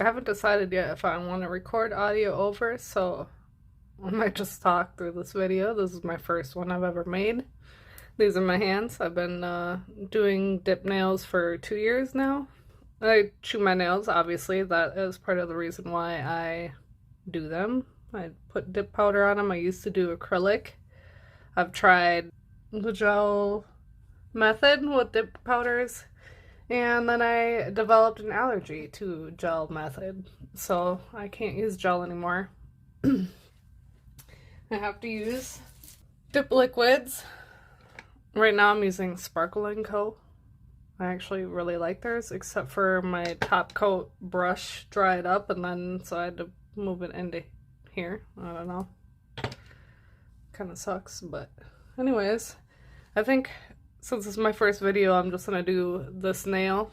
I haven't decided yet if I want to record audio over, so I might just talk through this video. This is my first one I've ever made. These are my hands. I've been doing dip nails for 2 years now. I chew my nails, obviously. That is part of the reason why I do them. I put dip powder on them. I used to do acrylic. I've tried the gel method with dip powders, and then I developed an allergy to gel method, so I can't use gel anymore. I have to use dip liquids. Right now I'm using Sparkle & Co. I actually really like theirs, except for my top coat brush dried up, and then so I had to move it into here. I don't know. Kind of sucks, but anyways, I think since this is my first video, I'm just gonna do this nail.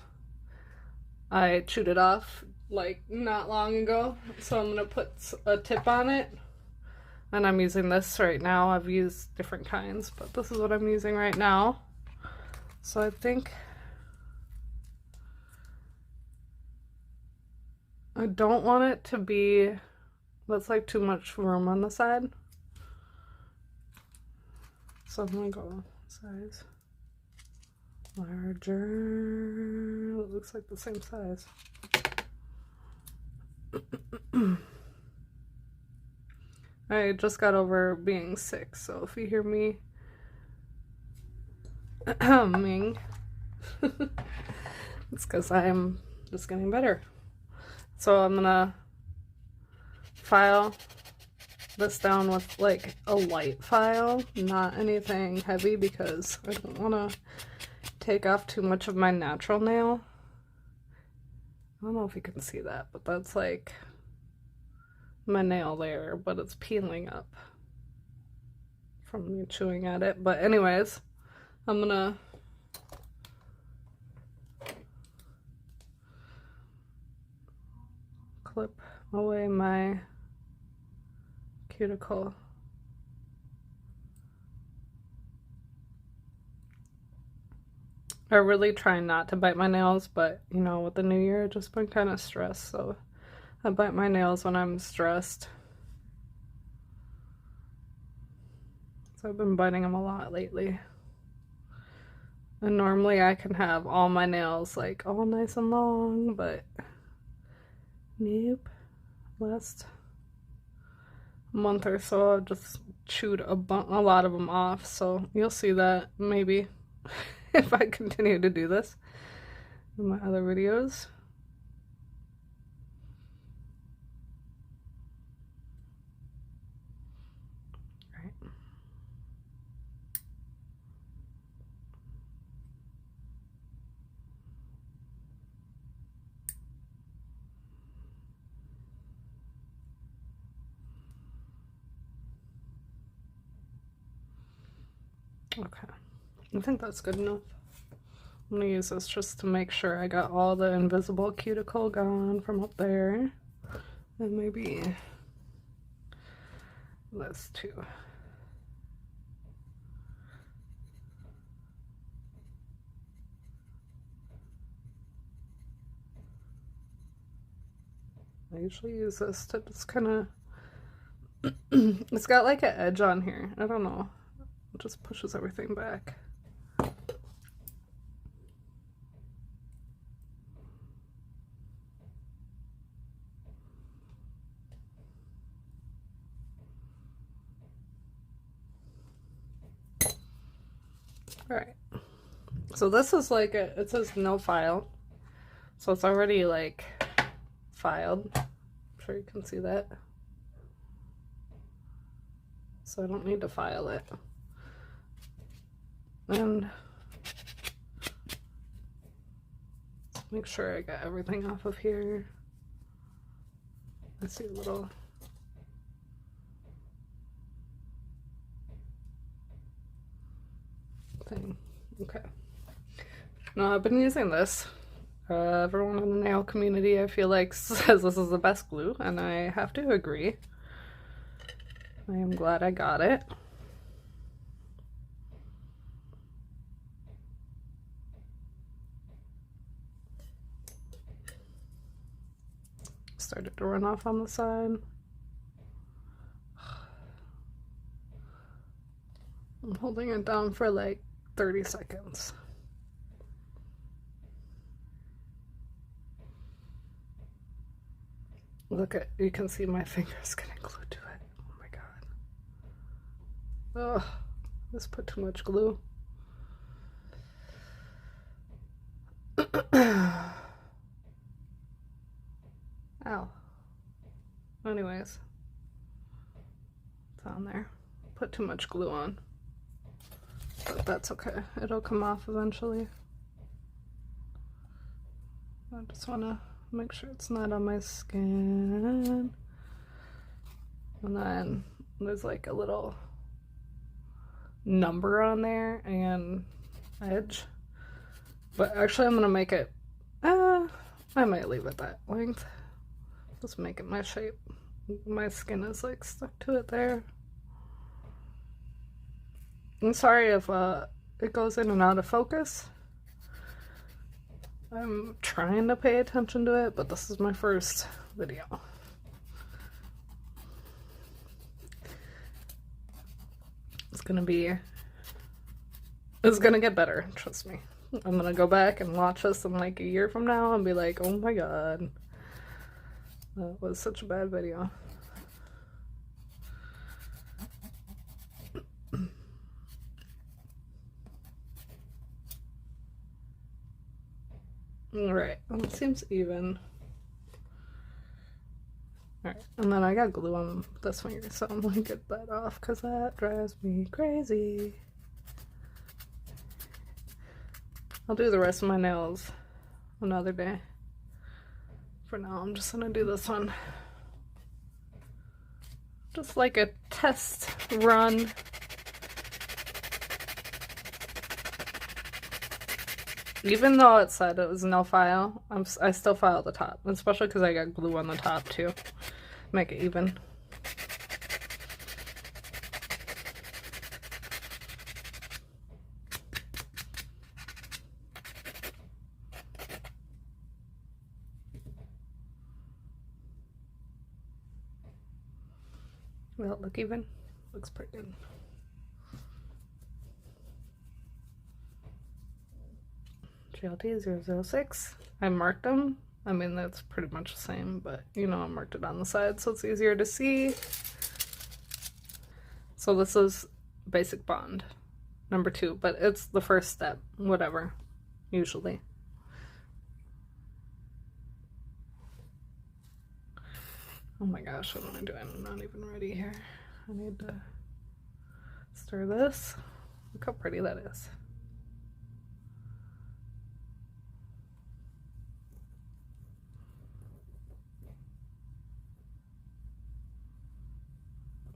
I chewed it off like not long ago, so I'm gonna put a tip on it. And I'm using this right now. I've used different kinds, but this is what I'm using right now. So I think I don't want it to be, that's like too much room on the side. So I'm gonna go size larger. It looks like the same size. I just got over being sick, so if you hear me humming, it's because I'm just getting better. So I'm gonna file this down with like a light file, not anything heavy, because I don't want to take off too much of my natural nail. I don't know if you can see that, but that's like my nail there, but it's peeling up from me chewing at it. But anyways, I'm gonna clip away my cuticle. I really try not to bite my nails, but you know, with the new year, I've just been kind of stressed, so I bite my nails when I'm stressed. So I've been biting them a lot lately. And normally I can have all my nails like all nice and long, but nope. Last month or so I've just chewed a lot of them off, so you'll see that maybe if I continue to do this in my other videos. Right. Okay, I think that's good enough. I'm gonna use this just to make sure I got all the invisible cuticle gone from up there. And maybe this too. I usually use this to just kind of, it's got like an edge on here. I don't know. It just pushes everything back. Alright. So this is like it says no file. So it's already like filed. I'm sure you can see that. So I don't need to file it. And make sure I got everything off of here. I see a little thing. Okay. No, I've been using this. Everyone in the nail community, I feel like, says this is the best glue, and I have to agree. I am glad I got it. started to run off on the side. I'm holding it down for like 30 seconds. Look at, you can see my fingers getting glued to it. Oh my god. Ugh, this put too much glue. Ow. Anyways, it's on there. Put too much glue on. But that's okay. It'll come off eventually. I just want to make sure it's not on my skin. And then there's like a little number on there and edge. But actually I'm going to make it, I might leave it that length. Just make it my shape. My skin is like stuck to it there. I'm sorry if it goes in and out of focus. I'm trying to pay attention to it, but this is my first video. It's gonna get better, trust me. I'm gonna go back and watch this in like a year from now and be like, oh my god, that was such a bad video. Alright, well, it seems even. Alright, and then I got glue on this finger, so I'm gonna get that off because that drives me crazy. I'll do the rest of my nails another day. For now, I'm just gonna do this one. Just like a test run. Even though it said it was no file, I still file the top, especially because I got glue on the top too. Make it even. Will it look even? Looks pretty good. GLT-006. I marked them. I mean, that's pretty much the same, but you know, I marked it on the side so it's easier to see. So this is Basic Bond number 2, but it's the first step, whatever, usually. Oh my gosh, what am I doing? I'm not even ready here. I need to stir this. Look how pretty that is.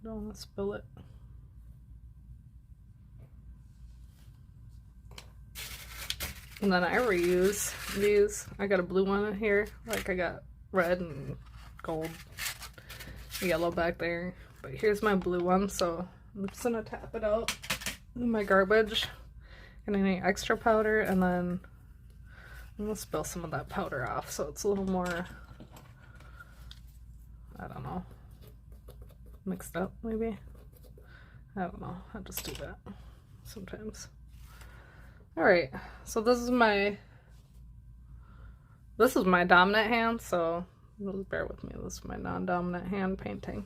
Don't want to spill it. And then I reuse these. I got a blue one in here. Like I got red and gold, yellow back there. But here's my blue one, so I'm just gonna tap it out in my garbage. And any extra powder, and then I'm gonna spill some of that powder off so it's a little more, I don't know, mixed up maybe. I don't know. I just do that sometimes. Alright, so this is my dominant hand, so just bear with me. This is my non-dominant hand painting.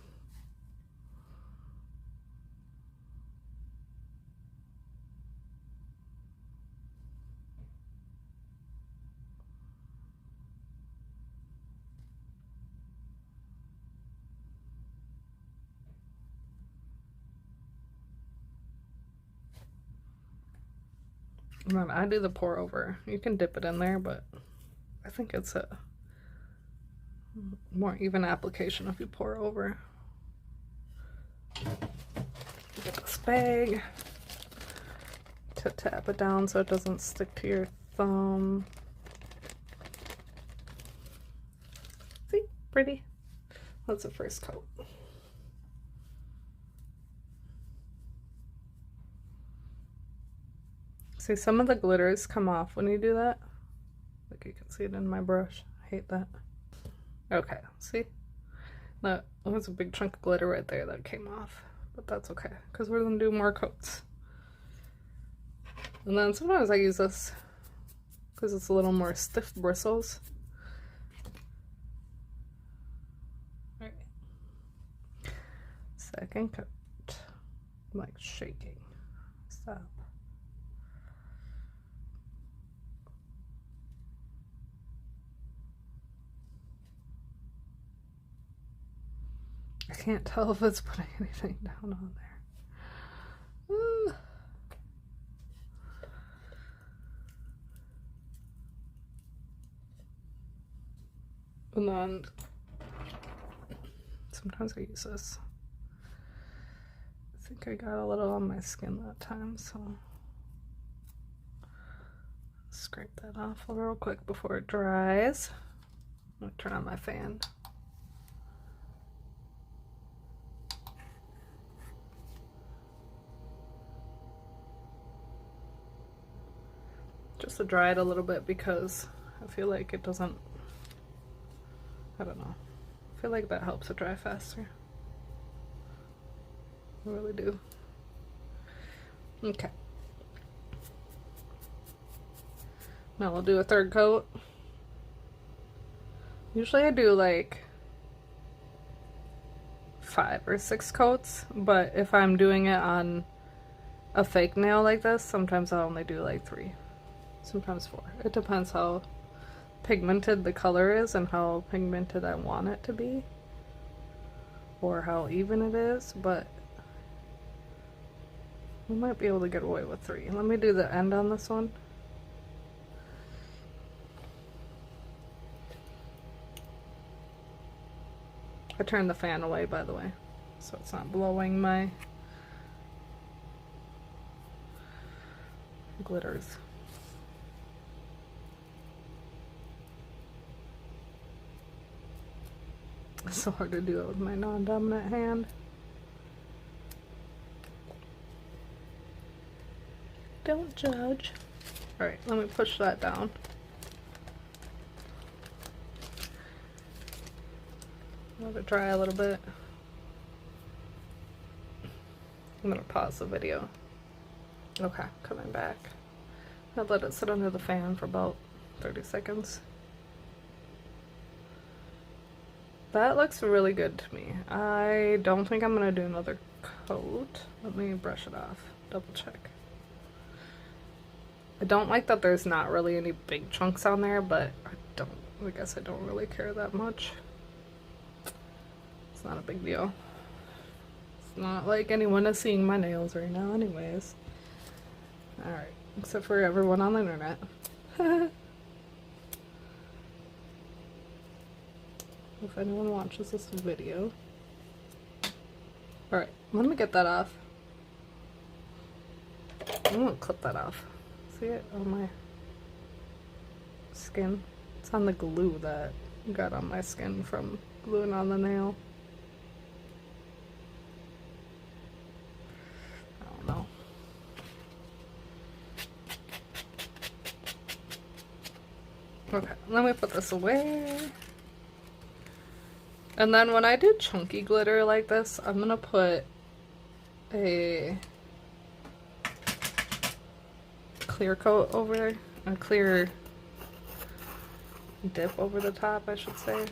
And then I do the pour over. You can dip it in there, but I think it's a more even application if you pour over. Get this bag to tap it down so it doesn't stick to your thumb. See? Pretty? That's the first coat. See, some of the glitters come off when you do that. Like you can see it in my brush. I hate that. Okay, see? That was a big chunk of glitter right there that came off. But that's okay, because we're going to do more coats. And then sometimes I use this because it's a little more stiff bristles. All right. Second coat. I'm like shaking. Stop. I can't tell if it's putting anything down on there. And then sometimes I use this. I think I got a little on my skin that time, so scrape that off real quick before it dries. I'm gonna turn on my fan. Just to dry it a little bit because I feel like it doesn't, I don't know. I feel like that helps it dry faster. I really do. Okay. Now we'll do a third coat. Usually I do like 5 or 6 coats, but if I'm doing it on a fake nail like this, sometimes I'll only do like 3. Sometimes 4. It depends how pigmented the color is and how pigmented I want it to be, or how even it is, but we might be able to get away with 3. Let me do the end on this one. I turned the fan away, by the way, so it's not blowing my glitters. It's so hard to do it with my non-dominant hand. Don't judge. Alright, let me push that down. Let it dry a little bit. I'm gonna pause the video. Okay, coming back. I'll let it sit under the fan for about 30 seconds. That looks really good to me. I don't think I'm gonna do another coat. Let me brush it off, double check. I don't like that there's not really any big chunks on there, but I guess I don't really care that much. It's not a big deal. It's not like anyone is seeing my nails right now anyways. Alright, except for everyone on the internet. If anyone watches this video. Alright, let me get that off. I'm gonna clip that off. See it on my skin? It's on the glue that got on my skin from gluing on the nail. I don't know. Okay, let me put this away. And then when I do chunky glitter like this, I'm gonna put a clear coat over there, a clear dip over the top, I should say.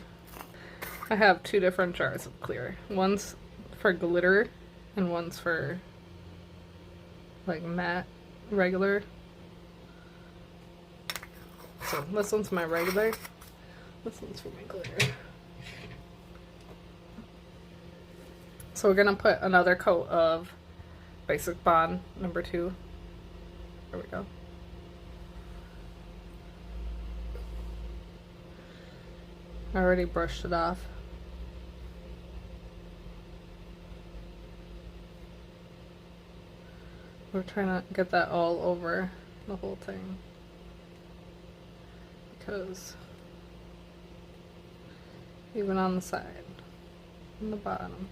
I have 2 different jars of clear. One's for glitter and one's for like matte, regular. So this one's my regular, this one's for my glitter. So we're gonna put another coat of Basic Bond number 2. There we go. I already brushed it off. We're trying to get that all over the whole thing, because even on the side and the bottom.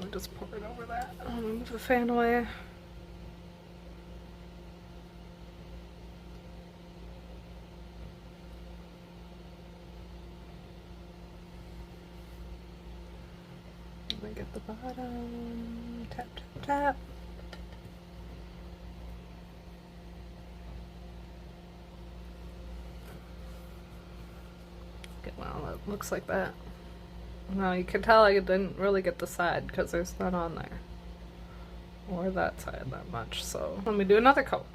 I'll just pour it over that. I'll move the fan away. get the bottom. Tap, tap, tap. Okay, well, it looks like that. Now you can tell I didn't really get the side because there's none on there. Or that side that much, so let me do another coat.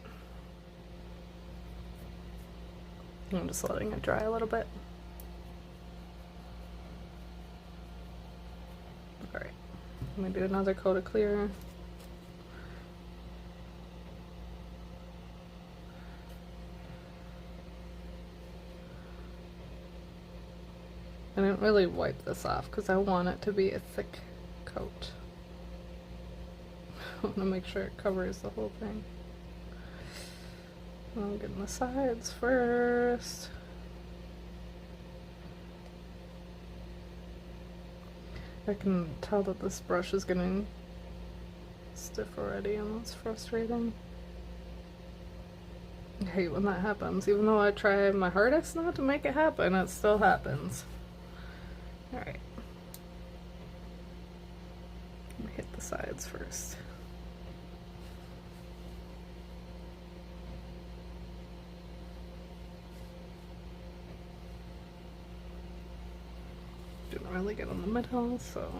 I'm just letting it dry a little bit. Alright, let me do another coat of clear. I didn't really wipe this off because I want it to be a thick coat. I want to make sure it covers the whole thing. I'm getting the sides first. I can tell that this brush is getting stiff already, and that's frustrating. I hate when that happens. Even though I try my hardest not to make it happen, it still happens. Alright. Let me hit the sides first. Didn't really get on the middle, so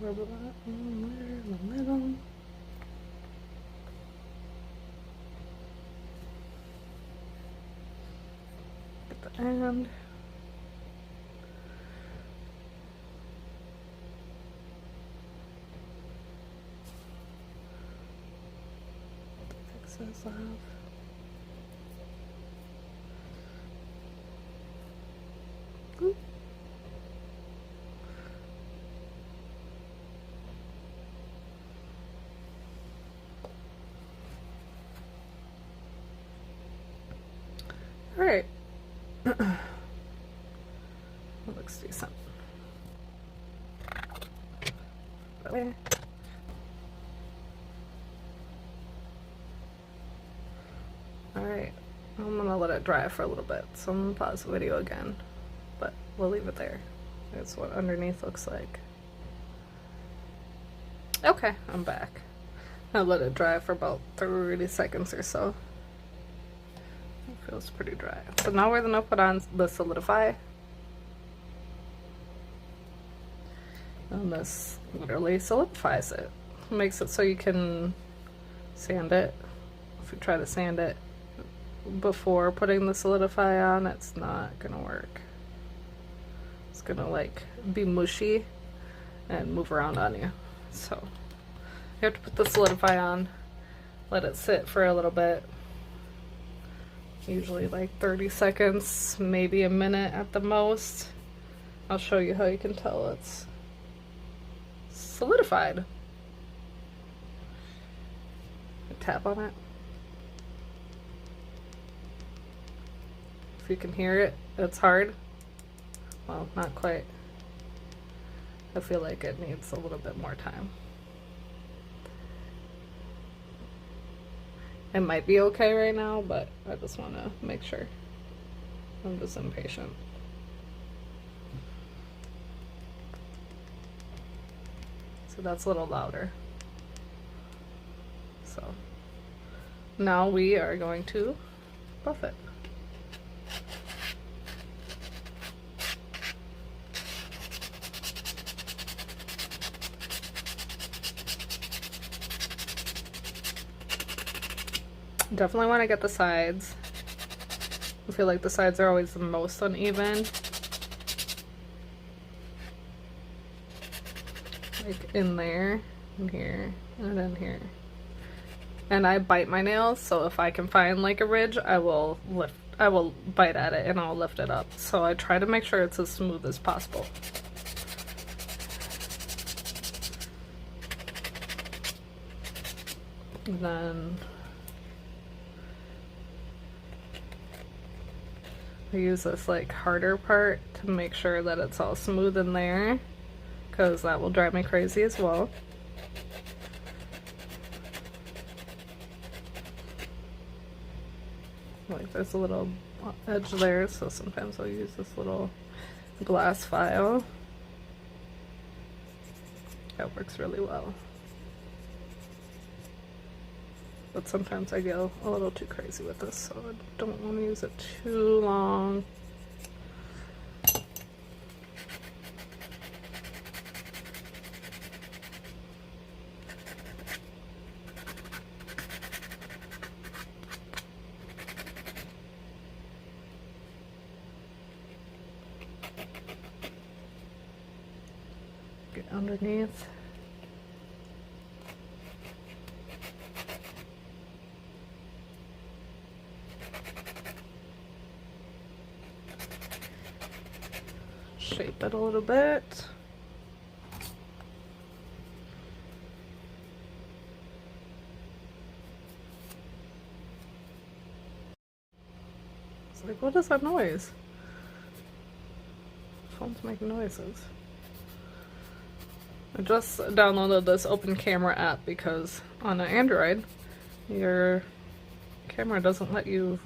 rub that on there in the middle. At the end. Fix this off. Ooh. Alright. That looks decent. Okay. Alright, I'm gonna let it dry for a little bit, so I'm gonna pause the video again, but we'll leave it there. That's what underneath looks like. Okay, I'm back. I let it dry for about 30 seconds or so. It feels pretty dry. So now we're gonna put on the Solidify. And this literally solidifies it. Makes it so you can sand it. If you try to sand it before putting the Solidify on, it's not gonna work. It's gonna like be mushy and move around on you. So you have to put the Solidify on, let it sit for a little bit, usually like 30 seconds, maybe a minute at the most. I'll show you how you can tell it's solidified. Tap on it. If you can hear it, it's hard. Well, not quite. I feel like it needs a little bit more time. It might be okay right now, but I just want to make sure. I'm just impatient. So that's a little louder. So now we are going to buff it. Definitely want to get the sides. I feel like the sides are always the most uneven. Like in there, in here, and in here. And I bite my nails, so if I can find like a ridge, I will bite at it and I'll lift it up. So I try to make sure it's as smooth as possible. And then I use this like harder part to make sure that it's all smooth in there, because that will drive me crazy as well. Like there's a little edge there, so sometimes I'll use this little glass file. That works really well. But sometimes I get a little too crazy with this, so I don't want to use it too long. Get underneath. Shape it a little bit. It's like, what is that noise? Phone's making noises. I just downloaded this Open Camera app because on an Android, your camera doesn't let you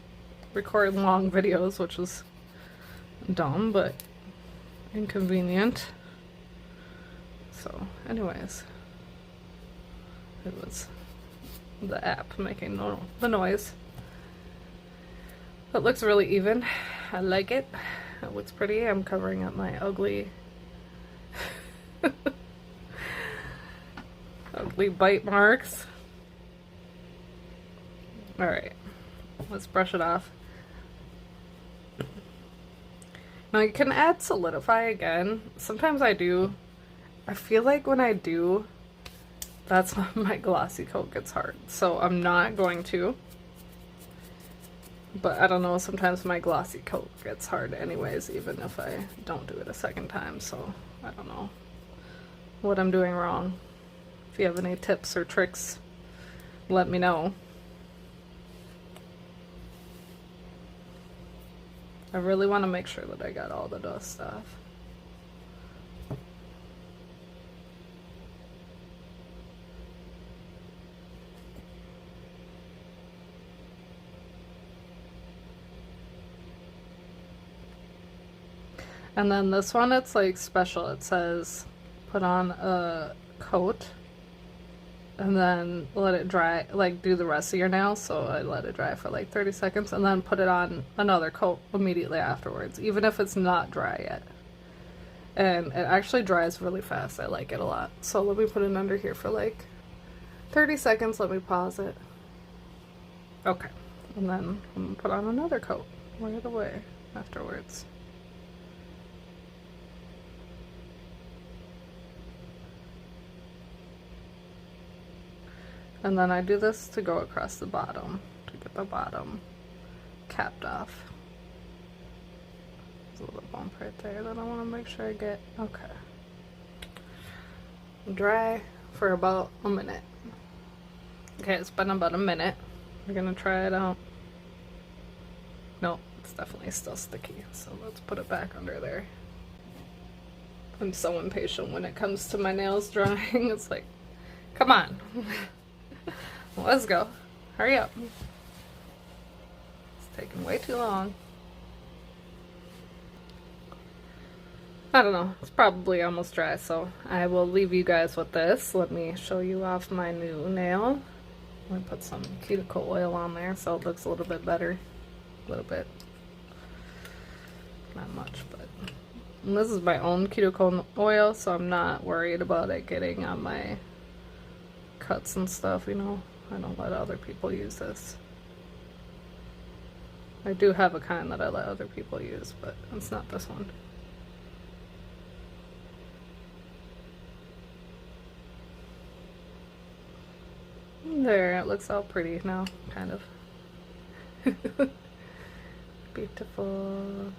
record long videos, which is dumb, but inconvenient. So anyways, it was the app making the noise. It looks really even. I like it. It looks pretty. I'm covering up my ugly ugly bite marks. Alright, let's brush it off. Now you can add solidify again. Sometimes I do. I feel like when I do, that's when my glossy coat gets hard. So I'm not going to. But I don't know, sometimes my glossy coat gets hard anyways, even if I don't do it a second time. So I don't know what I'm doing wrong. If you have any tips or tricks, let me know. I really want to make sure that I got all the dust off. And then this one, it's like special. It says put on a coat and then let it dry, like do the rest of your nails. So I let it dry for like 30 seconds and then put it on another coat immediately afterwards, even if it's not dry yet. And it actually dries really fast. I like it a lot. So let me put it under here for like 30 seconds. Let me pause it. Okay. And then I'm gonna put on another coat right away afterwards. And then I do this to go across the bottom, to get the bottom capped off. There's a little bump right there that I want to make sure I get. Okay. Dry for about a minute. Okay, it's been about a minute. We're gonna try it out. No, it's definitely still sticky, so let's put it back under there. I'm so impatient when it comes to my nails drying. It's like, come on. Let's go. Hurry up. It's taking way too long. I don't know. It's probably almost dry, so I will leave you guys with this. Let me show you off my new nail. Let me put some cuticle oil on there so it looks a little bit better. A little bit. Not much, but... And this is my own cuticle oil, so I'm not worried about it getting on my cuts and stuff, you know. I don't let other people use this. I do have a kind that I let other people use, but it's not this one. There, it looks all pretty now, kind of. Beautiful.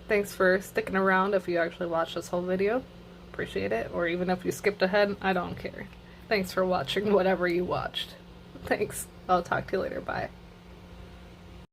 Thanks for sticking around if you actually watched this whole video. Appreciate it. Or even if you skipped ahead, I don't care. Thanks for watching whatever you watched. Thanks. I'll talk to you later. Bye.